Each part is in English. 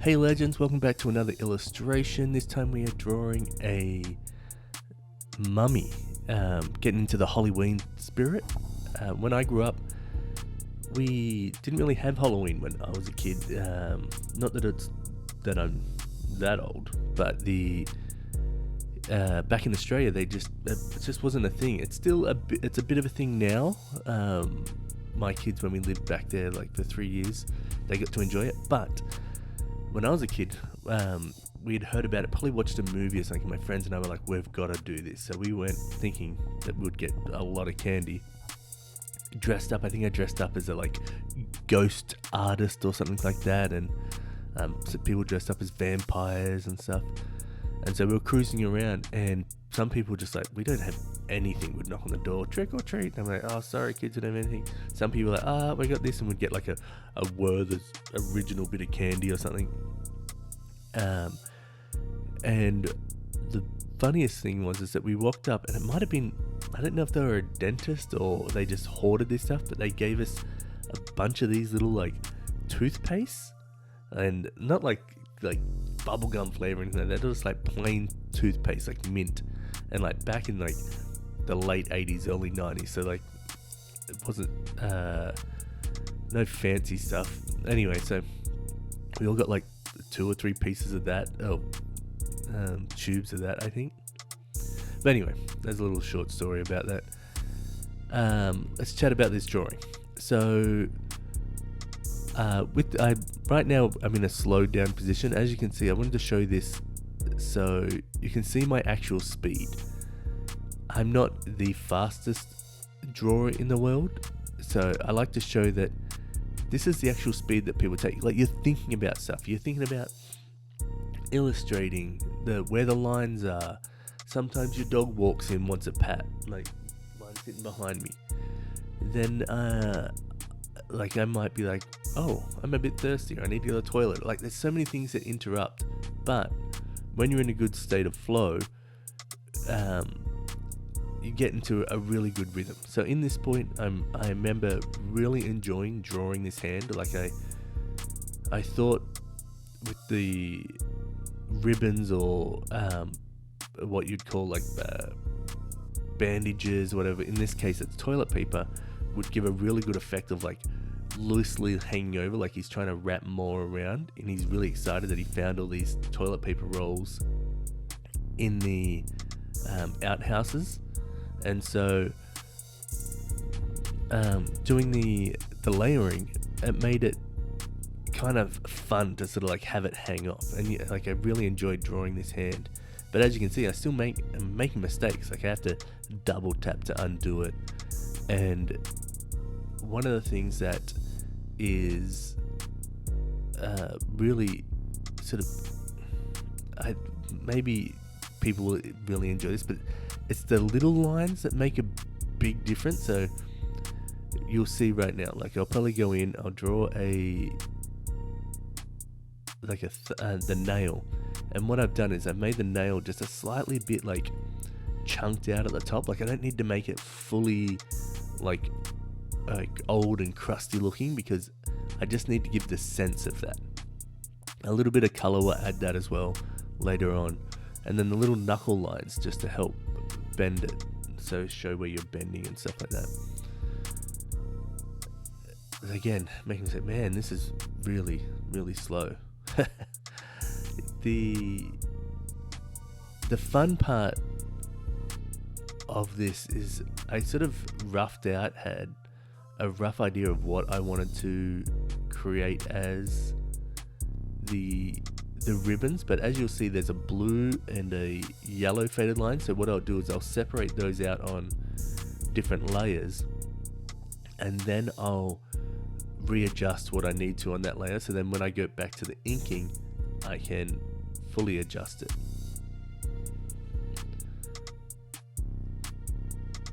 Hey legends, welcome back to another illustration. This time we are drawing a mummy, getting into the Halloween spirit. When I grew up, we didn't really have Halloween when I was a kid. Not that I'm that old, but back in Australia, it just wasn't a thing. It's still it's a bit of a thing now. My kids, when we lived back there like for 3 years, they got to enjoy it, but when I was a kid, we had heard about it, probably watched a movie or something. My friends and I were like, we've got to do this. So we went thinking that we would get a lot of candy. Dressed up, I think I dressed up as a ghost artist or something like that. And so people dressed up as vampires and stuff. And so we were cruising around and some people were just like, we don't have anything. Would knock on the door, trick or treat. And I'm like, oh, sorry kids, we don't have anything. Some people were like, we got this, and we'd get like a Werther's original bit of candy or something. And the funniest thing is that we walked up, and it might have been, I don't know if they were a dentist or they just hoarded this stuff, but they gave us a bunch of these little toothpaste, and not like bubblegum flavor or anything like that. It was like plain toothpaste, like mint, and back in the late 80s, early 90s, so it wasn't no fancy stuff. Anyway, so we all got 2 or 3 pieces of that, tubes of that, I think. But anyway, there's a little short story about that. Let's chat about this drawing. So right now I'm in a slowed down position. As you can see, I wanted to show this so you can see my actual speed. I'm not the fastest drawer in the world, so I like to show that this is the actual speed that people take. You're thinking about stuff. You're thinking about illustrating where the lines are. Sometimes your dog walks in, wants a pat, mine's sitting behind me. Then I might be like, oh, I'm a bit thirsty, or I need to go to the toilet. There's so many things that interrupt. But when you're in a good state of flow, you get into a really good rhythm. So in this point, I remember really enjoying drawing this hand. I thought with the ribbons or what you'd call bandages, whatever. In this case, it's toilet paper. Would give a really good effect of loosely hanging over, he's trying to wrap more around, and he's really excited that he found all these toilet paper rolls in the outhouses. And so doing the layering, it made it kind of fun to sort of have it hang off. And I really enjoyed drawing this hand, but as you can see, I'm making mistakes. I have to double tap to undo it. And one of the things that is really sort of, maybe people will really enjoy this, but it's the little lines that make a big difference. So you'll see right now, I'll probably go in, I'll draw the nail, and what I've done is I've made the nail just a slightly bit chunked out at the top. I don't need to make it fully old and crusty looking, because I just need to give the sense of that. A little bit of color will add that as well later on, and then the little knuckle lines just to help bend it, so show where you're bending and stuff like that. Again, making me say, man, this is really, really slow. The fun part of this is I sort of had a rough idea of what I wanted to create as the ribbons, but as you'll see, there's a blue and a yellow faded line. So what I'll do is I'll separate those out on different layers, and then I'll readjust what I need to on that layer, so then when I go back to the inking, I can fully adjust it.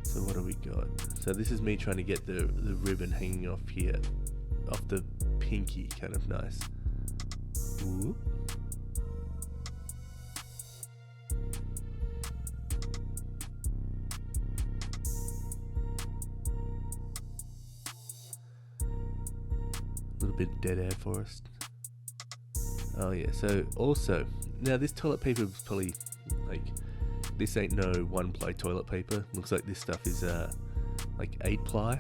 So what do we got? So this is me trying to get the ribbon hanging off here, off the pinky, kind of nice. Ooh. A little bit dead air forest. Oh yeah, so also, now this toilet paper was probably, like, this ain't no 1-ply toilet paper. Looks like this stuff is like 8-ply.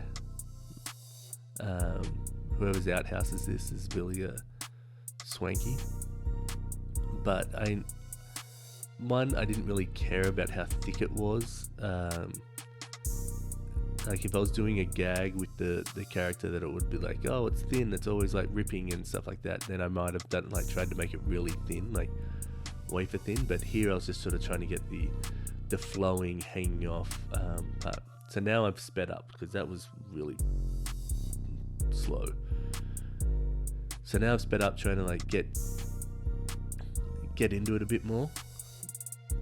Whoever's outhouse is this is really swanky. But I didn't really care about how thick it was. Like if I was doing a gag with the character, that it would be like, oh, it's thin, it's always like ripping and stuff like that, then I might have done, like, tried to make it really thin, like wafer thin. But here I was just sort of trying to get the flowing, hanging off part. So now I've sped up because that was really slow. So now I've sped up, trying to like get into it a bit more.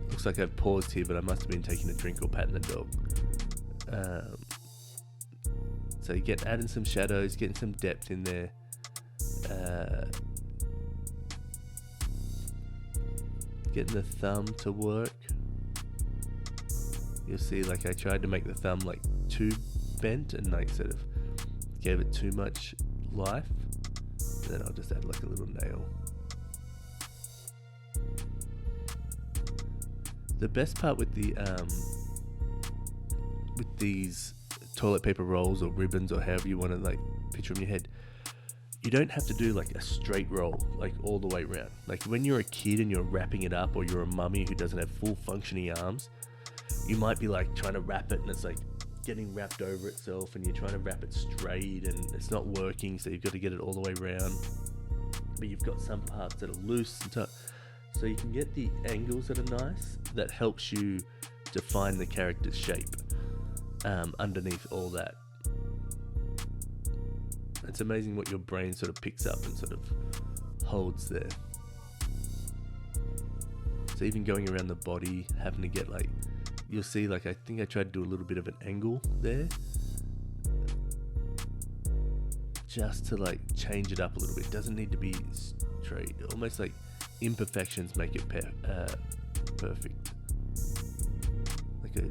Looks like I've paused here, but I must have been taking a drink or patting the dog. So you get adding some shadows, getting some depth in there. Getting the thumb to work. You'll see, like, I tried to make the thumb like too bent and like sort of gave it too much life. And then I'll just add like a little nail. The best part with these toilet paper rolls or ribbons or however you want to like picture in your head, you don't have to do like a straight roll like all the way around. Like when you're a kid and you're wrapping it up, or you're a mummy who doesn't have full functioning arms, you might be like trying to wrap it and it's like getting wrapped over itself, and you're trying to wrap it straight and it's not working, so you've got to get it all the way around. But you've got some parts that are loose and so you can get the angles that are nice, that helps you define the character's shape underneath all that. It's amazing what your brain sort of picks up and sort of holds there. So even going around the body, having to get like, you'll see, like, I think I tried to do a little bit of an angle there, just to like change it up a little bit. It doesn't need to be straight. Almost like imperfections make it perfect. Like a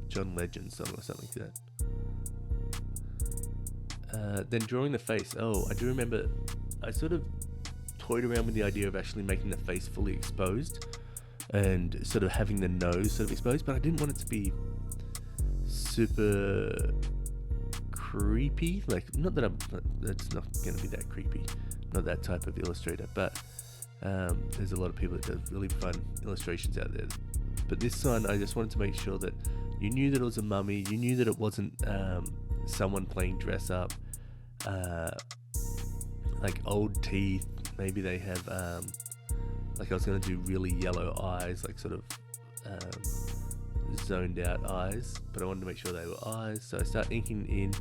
John Legend song or something like that. Then drawing the face. Oh, I do remember I sort of toyed around with the idea of actually making the face fully exposed and sort of having the nose sort of exposed, but I didn't want it to be super creepy. Like, not that that's not going to be that creepy. I'm not that type of illustrator, but there's a lot of people that do really fun illustrations out there. But this one, I just wanted to make sure that you knew that it was a mummy, you knew that it wasn't someone playing dress up, like old teeth. Maybe they have like, I was going to do really yellow eyes, like sort of zoned out eyes, but I wanted to make sure they were eyes. So I start inking in.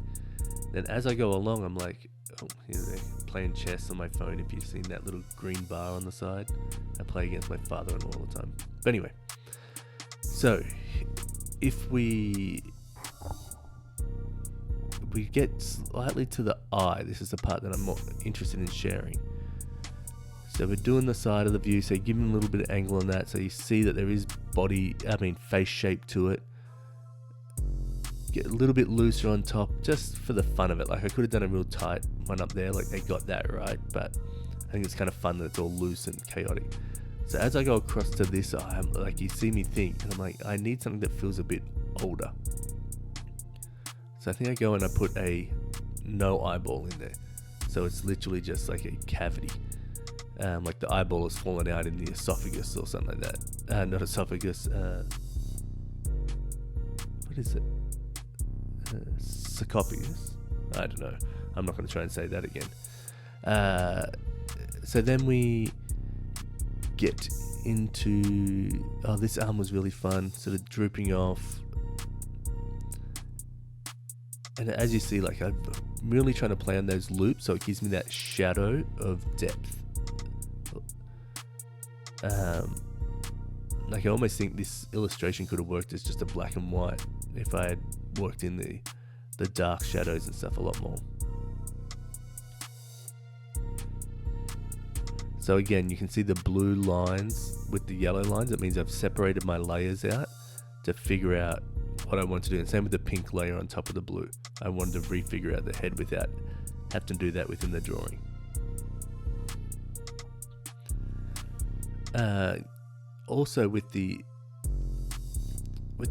Then as I go along, I'm like, oh, they're playing chess on my phone. If you've seen that little green bar on the side, I play against my father-in-law all the time. But anyway, so if we get slightly to the eye, this is the part that I'm more interested in sharing. So we're doing the side of the view, so give him a little bit of angle on that, so you see that there is face shape to it. Get a little bit looser on top, just for the fun of it. Like, I could have done a real tight one up there, like they got that right, but I think it's kind of fun that it's all loose and chaotic. So as I go across to this eye, I'm like, you see me think, and I'm like, I need something that feels a bit older. So I think I go and I put a no eyeball in there. So it's literally just like a cavity. Like the eyeball has fallen out in the esophagus or something like that. Not esophagus. What is it? Sarcophagus? I don't know. I'm not going to try and say that again. So then we get into... Oh, this arm was really fun. Sort of drooping off. And as you see, like, I'm really trying to play on those loops, so it gives me that shadow of depth. Like, I almost think this illustration could have worked as just a black and white if I had worked in the dark shadows and stuff a lot more. So again, you can see the blue lines with the yellow lines. That means I've separated my layers out to figure out what I want to do. And same with the pink layer on top of the blue. I wanted to refigure out the head without having to do that within the drawing. Also with the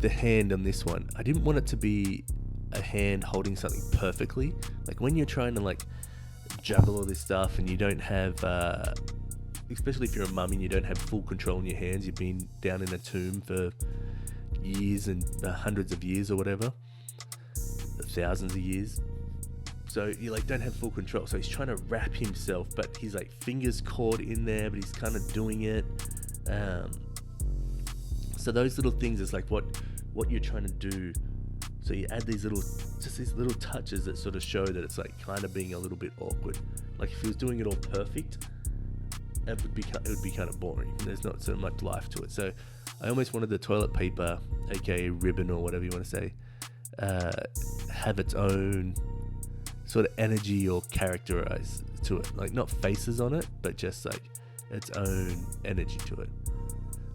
hand on this one, I didn't want it to be a hand holding something perfectly. Like when you're trying to like juggle all this stuff and you don't have, especially if you're a mummy and you don't have full control in your hands, you've been down in a tomb for years and hundreds of years or whatever, thousands of years. So you like don't have full control. So he's trying to wrap himself, but he's like fingers caught in there, but he's kind of doing it. So those little things is like what you're trying to do. So you add these little touches that sort of show that it's like kind of being a little bit awkward. Like if he was doing it all perfect, it would be kind of boring. There's not so much life to it. So I almost wanted the toilet paper, aka ribbon or whatever you want to say, have its own sort of energy or characterize to it. Like not faces on it, but just like its own energy to it.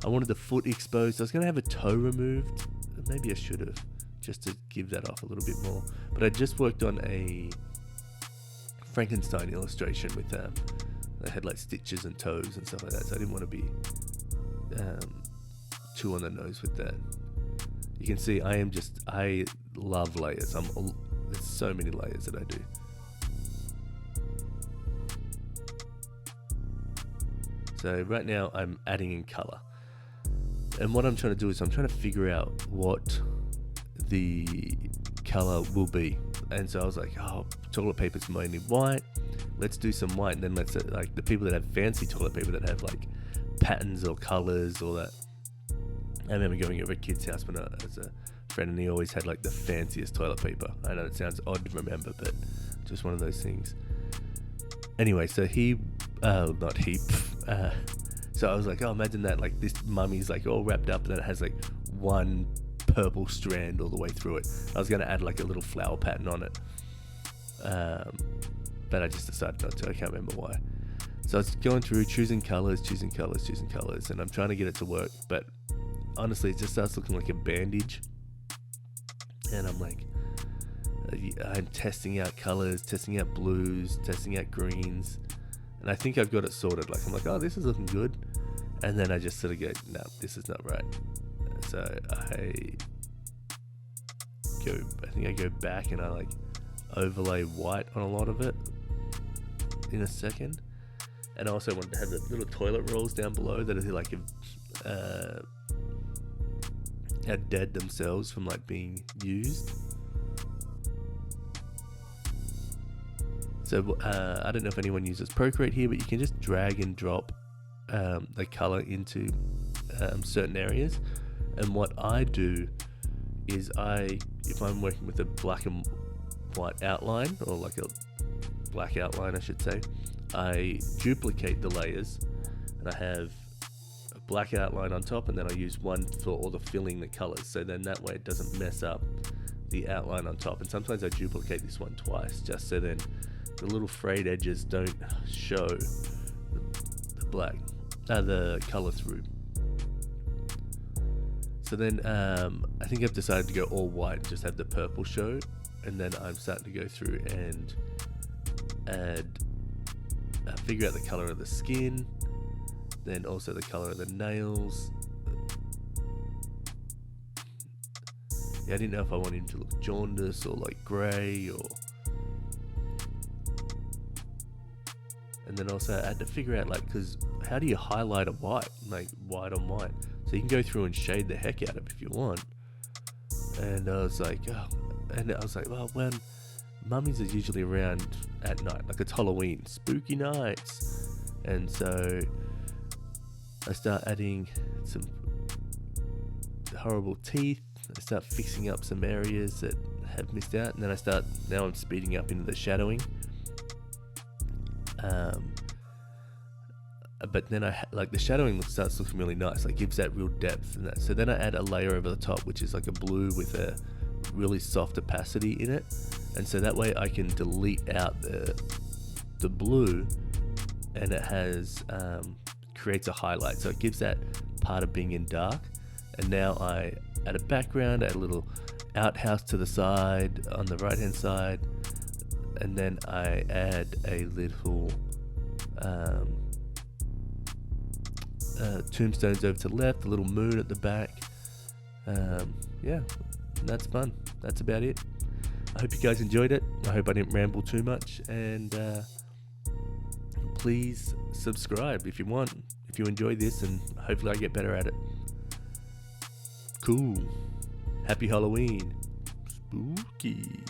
I wanted the foot exposed. I was going to have a toe removed. Maybe I should have, just to give that off a little bit more. But I just worked on a Frankenstein illustration with they had like stitches and toes and stuff like that. So I didn't want to be too on the nose with that. You can see I love layers. There's so many layers that I do. So right now I'm adding in color. And what I'm trying to do is I'm trying to figure out what the color will be. And so I was like, toilet paper's mainly white. Let's do some white. And then let's like the people that have fancy toilet paper that have like patterns or colors or that. I remember going over a kid's house when I was a friend, and he always had like the fanciest toilet paper. I know it sounds odd to remember, but just one of those things. Anyway, so so I was like, imagine that, like this mummy's like all wrapped up and then it has like one purple strand all the way through it. I was going to add like a little flower pattern on it. But I just decided not to. I can't remember why. So I was going through choosing colors, and I'm trying to get it to work. But honestly, it just starts looking like a bandage. And I'm like, I'm testing out colors, testing out blues, testing out greens. And I think I've got it sorted. Like I'm like, this is looking good. And then I just sort of go, no, this is not right. So I think I go back and I like overlay white on a lot of it in a second. And I also wanted to have the little toilet rolls down below that are like are dead themselves from like being used. So I don't know if anyone uses Procreate here, but you can just drag and drop the color into certain areas. And what I do is if I'm working with a black and white outline, or like a black outline I should say, I duplicate the layers and I have a black outline on top, and then I use one for all the filling the colors, so then that way it doesn't mess up the outline on top. And sometimes I duplicate this one twice just so then the little frayed edges don't show the color through. So then I think I've decided to go all white and just have the purple show, and then I'm starting to go through and figure out the color of the skin, then also the color of the nails. Yeah, I didn't know if I wanted him to look jaundiced or like grey or... And then also I had to figure out, like, because how do you highlight a white, like white on white? So you can go through and shade the heck out of it if you want. And I was like, well, when mummies are usually around at night, like it's Halloween, spooky nights. And so I start adding some horrible teeth. I start fixing up some areas that have missed out. And then now I'm speeding up into the shadowing. But then like the shadowing starts looking really nice, like gives that real depth and that. So then I add a layer over the top, which is like a blue with a really soft opacity in it, and so that way I can delete out the blue, and it has creates a highlight, so it gives that part of being in dark. And now I add a background, add a little outhouse to the side on the right hand side, and then I add a little tombstones over to the left, a little moon at the back. Yeah, that's fun. That's about it. I hope you guys enjoyed it. I hope I didn't ramble too much, and please subscribe if you want, if you enjoy this, and hopefully I get better at it. Cool. Happy Halloween. Spooky.